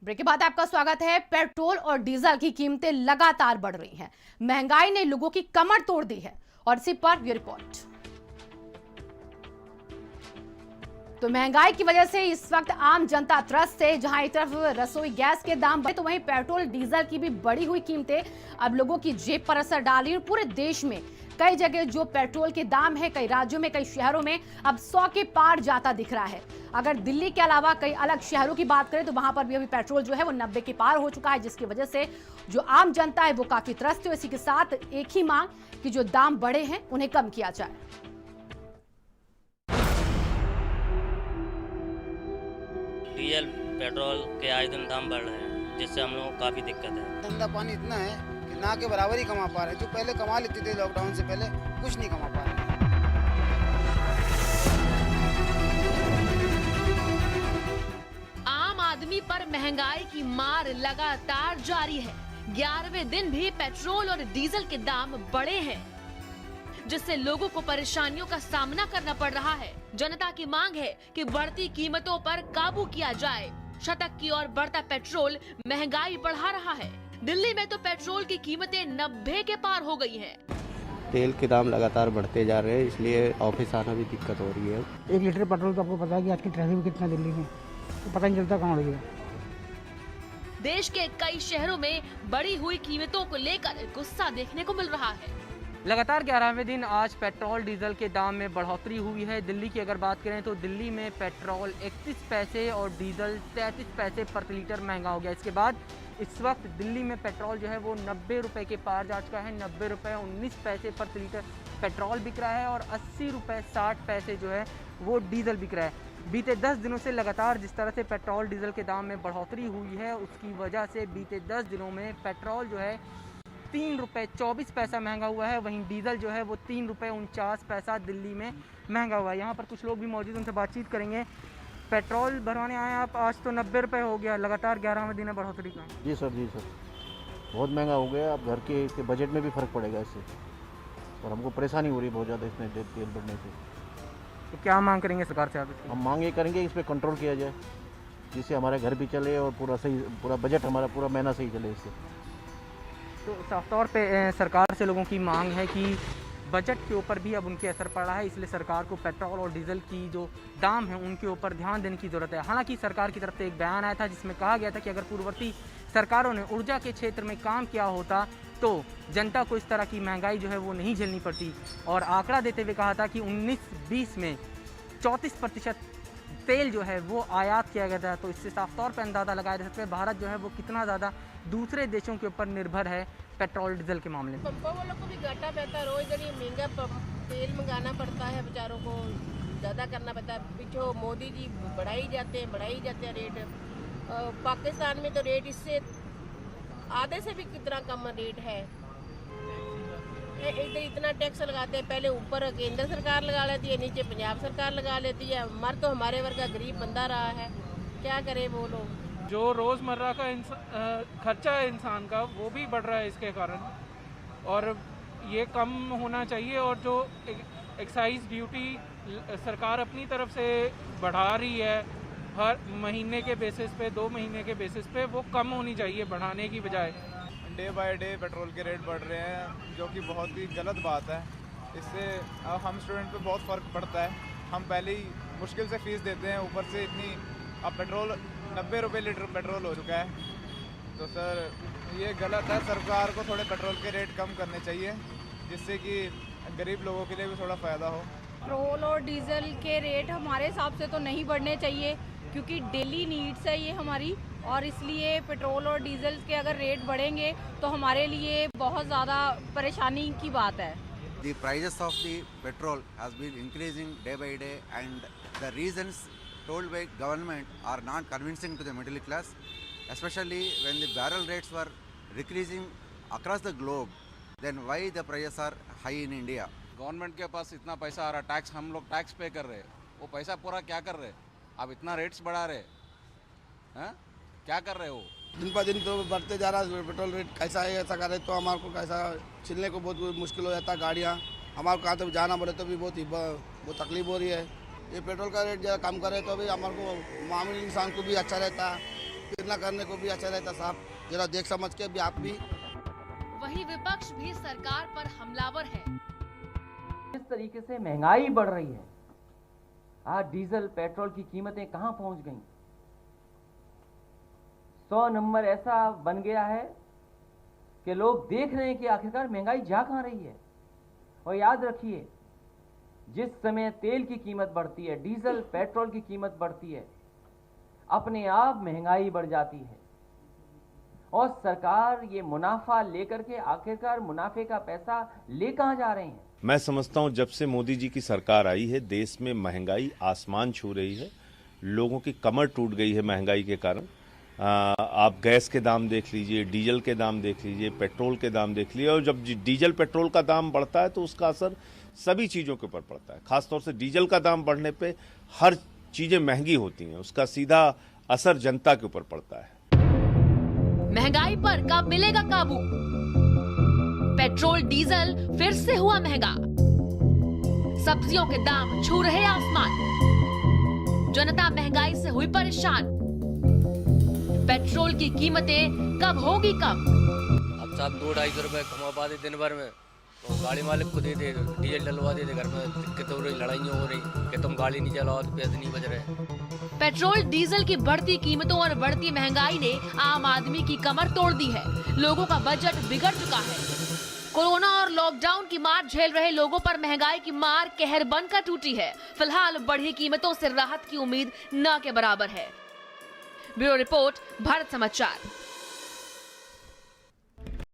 Break के बाद आपका स्वागत है। पेट्रोल और डीजल की कीमतें लगातार बढ़ रही हैं। महंगाई ने लोगों की कमर तोड़ दी है और इसी पर ये रिपोर्ट। तो महंगाई की वजह से इस वक्त आम जनता त्रस्त है। जहां एक तरफ रसोई गैस के दाम बढ़े तो वहीं पेट्रोल डीजल की भी बढ़ी हुई कीमतें अब लोगों की जेब पर असर डाल रही है। पूरे देश में कई जगह जो पेट्रोल के दाम है, कई राज्यों में, कई शहरों में अब 100 के पार जाता दिख रहा है। अगर दिल्ली के अलावा कई अलग शहरों की बात करें तो वहां पर भी अभी पेट्रोल जो है वो 90 के पार हो चुका है, जिसकी वजह से जो आम जनता है वो काफी त्रस्त है। इसी के साथ एक ही मांग कि जो दाम बढ़े हैं उन्हें कम किया जाए। डीजल पेट्रोल के आए दिन दाम बढ़ रहे हैं, जिससे हम लोगों को काफ़ी दिक्कत है। धंधा पानी इतना है कि ना के बराबर ही कमा पा रहे हैं। जो पहले कमा लेते थे लॉकडाउन से पहले, कुछ नहीं कमा पा रहे हैं। आम आदमी पर महंगाई की मार लगातार जारी है। 11वें दिन भी पेट्रोल और डीजल के दाम बढ़े हैं, जिससे लोगों को परेशानियों का सामना करना पड़ रहा है। जनता की मांग है कि बढ़ती कीमतों पर काबू किया जाए। शतक की ओर बढ़ता पेट्रोल महंगाई बढ़ा रहा है। दिल्ली में तो पेट्रोल की कीमतें 90 के पार हो गई हैं। तेल के दाम लगातार बढ़ते जा रहे हैं, इसलिए ऑफिस आना भी दिक्कत हो रही है। 1 लीटर पेट्रोल तो आपको पता है कि आज की ट्रैफिक कितना दिल्ली में, तो पता नहीं चलता कहाँ हो गया। देश के कई शहरों में बढ़ी हुई कीमतों को लेकर गुस्सा देखने को मिल रहा है। लगातार 11वें दिन आज पेट्रोल डीजल के दाम में बढ़ोतरी हुई है। दिल्ली की अगर बात करें तो दिल्ली में पेट्रोल 31 पैसे और डीजल 33 पैसे प्रति लीटर महंगा हो गया। इसके बाद इस वक्त दिल्ली में पेट्रोल जो है वो 90 रुपये के पार जा चुका है। 90 रुपये 19 पैसे प्रति लीटर पेट्रोल बिक रहा है और 80 रुपये 60 पैसे जो है वो डीजल बिक रहा है। बीते 10 दिनों से लगातार जिस तरह से पेट्रोल डीजल के दाम में बढ़ोतरी हुई है, उसकी वजह से बीते 10 दिनों में पेट्रोल जो है 3 रुपये 24 पैसा महंगा हुआ है। वहीं डीजल जो है वो 3 रुपये 49 पैसा दिल्ली में महंगा हुआ है। यहाँ पर कुछ लोग भी मौजूद, उनसे बातचीत करेंगे। पेट्रोल भरवाने आए आप, आज तो 90 रुपये हो गया, लगातार 11वें दिन है बढ़ोतरी का। जी सर, बहुत महंगा हो गया। अब घर के बजट में भी फ़र्क पड़ेगा इससे, और हमको परेशानी हो रही है बहुत ज़्यादा इसमें तेल बढ़ने से। तो क्या मांग करेंगे सरकार से आप? हम मांग ये करेंगे इस पर कंट्रोल किया जाए, जिससे हमारे घर भी चले और पूरा बजट हमारा पूरा महीना सही चले इससे। तो साफ तौर पे सरकार से लोगों की मांग है कि बजट के ऊपर भी अब उनके असर पड़ रहा है, इसलिए सरकार को पेट्रोल और डीजल की जो दाम है उनके ऊपर ध्यान देने की ज़रूरत है। हालांकि सरकार की तरफ से एक बयान आया था जिसमें कहा गया था कि अगर पूर्ववर्ती सरकारों ने ऊर्जा के क्षेत्र में काम किया होता तो जनता को इस तरह की महंगाई जो है वो नहीं झेलनी पड़ती। और आंकड़ा देते हुए कहा था कि 19-20 में 34% तेल जो है वो आयात किया गया था। तो इससे साफ तौर पर अंदाज़ा लगाया जा सकता है भारत जो है वो कितना ज़्यादा दूसरे देशों के ऊपर निर्भर है पेट्रोल डीजल के मामले में। पंपों वालों को भी घाटा रहता है। रोज ये महंगा तेल मंगाना पड़ता है, बेचारों को ज़्यादा करना पड़ता है। पीछे मोदी जी बढ़ाई जाते हैं रेट। पाकिस्तान में तो रेट इससे आधे से भी कितना कम रेट है। इधर इतना टैक्स लगाते हैं, पहले ऊपर केंद्र सरकार लगा लेती है, नीचे पंजाब सरकार लगा लेती है। मर तो हमारे वर्गा गरीब बंदा रहा है, क्या करे वो लोग। जो रोज़मर्रा का खर्चा है इंसान का, वो भी बढ़ रहा है इसके कारण, और ये कम होना चाहिए। और जो एक्साइज ड्यूटी सरकार अपनी तरफ से बढ़ा रही है हर महीने के बेसिस पे, 2 महीने के बेसिस पे, वो कम होनी चाहिए बढ़ाने की बजाय। डे बाय डे पेट्रोल के रेट बढ़ रहे हैं, जो कि बहुत ही गलत बात है। इससे हम स्टूडेंट पे बहुत फ़र्क पड़ता है। हम पहले ही मुश्किल से फ़ीस देते हैं, ऊपर से इतनी अब पेट्रोल 90 रुपये लीटर पेट्रोल हो चुका है। तो सर ये गलत है। सरकार को थोड़े पेट्रोल के रेट कम करने चाहिए, जिससे कि गरीब लोगों के लिए भी थोड़ा फ़ायदा हो। पेट्रोल और डीजल के रेट हमारे हिसाब से तो नहीं बढ़ने चाहिए, क्योंकि डेली नीड्स है ये हमारी, और इसलिए पेट्रोल और डीजल के अगर रेट बढ़ेंगे तो हमारे लिए बहुत ज़्यादा परेशानी की बात है। The prices of the petrol has been increasing day by day, and the reasons told by government are not convincing to the middle class, especially when the barrel rates were decreasing across the globe. Then why the prices are high in India? Government के पास इतना पैसा आ रहा, tax हम लोग tax पे कर रहे हैं, वो पैसा पूरा क्या कर रहे हैं? अब इतना रेट्स बढ़ा रहे हैं, क्या कर रहे हो? दिन पर दिन तो बढ़ते जा रहा है पेट्रोल रेट। कैसा है, ऐसा करे तो हमारे को कैसा चलने को बहुत मुश्किल हो जाता है। गाड़ियाँ हमारे को कहाँ तो जाना पड़े तो भी बहुत तकलीफ हो रही है। ये पेट्रोल का रेट ज़्यादा कम करे तो भी हमारे को मामूली इंसान को भी अच्छा रहता है। ना करने को भी अच्छा रहता साहब, जरा देख समझ के भी आप भी। वहीं विपक्ष भी सरकार पर हमलावर है। जिस तरीके से महंगाई बढ़ रही है, आज डीजल पेट्रोल की कीमतें कहां पहुंच गई। 100 नंबर ऐसा बन गया है कि लोग देख रहे हैं कि आखिरकार महंगाई जा कहां रही है। और याद रखिए, जिस समय तेल की कीमत बढ़ती है, डीजल पेट्रोल की कीमत बढ़ती है, अपने आप महंगाई बढ़ जाती है और सरकार ये मुनाफा लेकर के आखिरकार मुनाफे का पैसा ले कहां जा रहे हैं। मैं समझता हूं जब से मोदी जी की सरकार आई है, देश में महंगाई आसमान छू रही है। लोगों की कमर टूट गई है महंगाई के कारण। आप गैस के दाम देख लीजिए, डीजल के दाम देख लीजिए, पेट्रोल के दाम देख लीजिए। और जब डीजल पेट्रोल का दाम बढ़ता है तो उसका असर सभी चीज़ों के ऊपर पड़ता है। खासतौर से डीजल का दाम बढ़ने पे हर चीज़ें महंगी होती हैं, उसका सीधा असर जनता के ऊपर पड़ता है। महंगाई पर कब मिलेगा काबू? पेट्रोल डीजल फिर से हुआ महंगा, सब्जियों के दाम छू रहे आसमान, जनता महंगाई से हुई परेशान। पेट्रोल की कीमतें कब होगी कम? अब साहब 200-250 रुपए कमा पाते दिन भर में, तो गाड़ी मालिक को दे दे, डीजल डलवा दे, घर में दिक्कत हो रही, लड़ाइयाँ हो रही कि तुम गाड़ी नहीं चलाओ तो पैसे नहीं बच रहे। पेट्रोल डीजल की बढ़ती कीमतों और बढ़ती महंगाई ने आम आदमी की कमर तोड़ दी है। लोगों का बजट बिगड़ चुका है। कोरोना और लॉकडाउन की मार झेल रहे लोगों पर महंगाई की मार कहर बनकर टूटी है। फिलहाल बढ़ी कीमतों से राहत की उम्मीद न के बराबर है। ब्यूरो रिपोर्ट, भारत समाचार।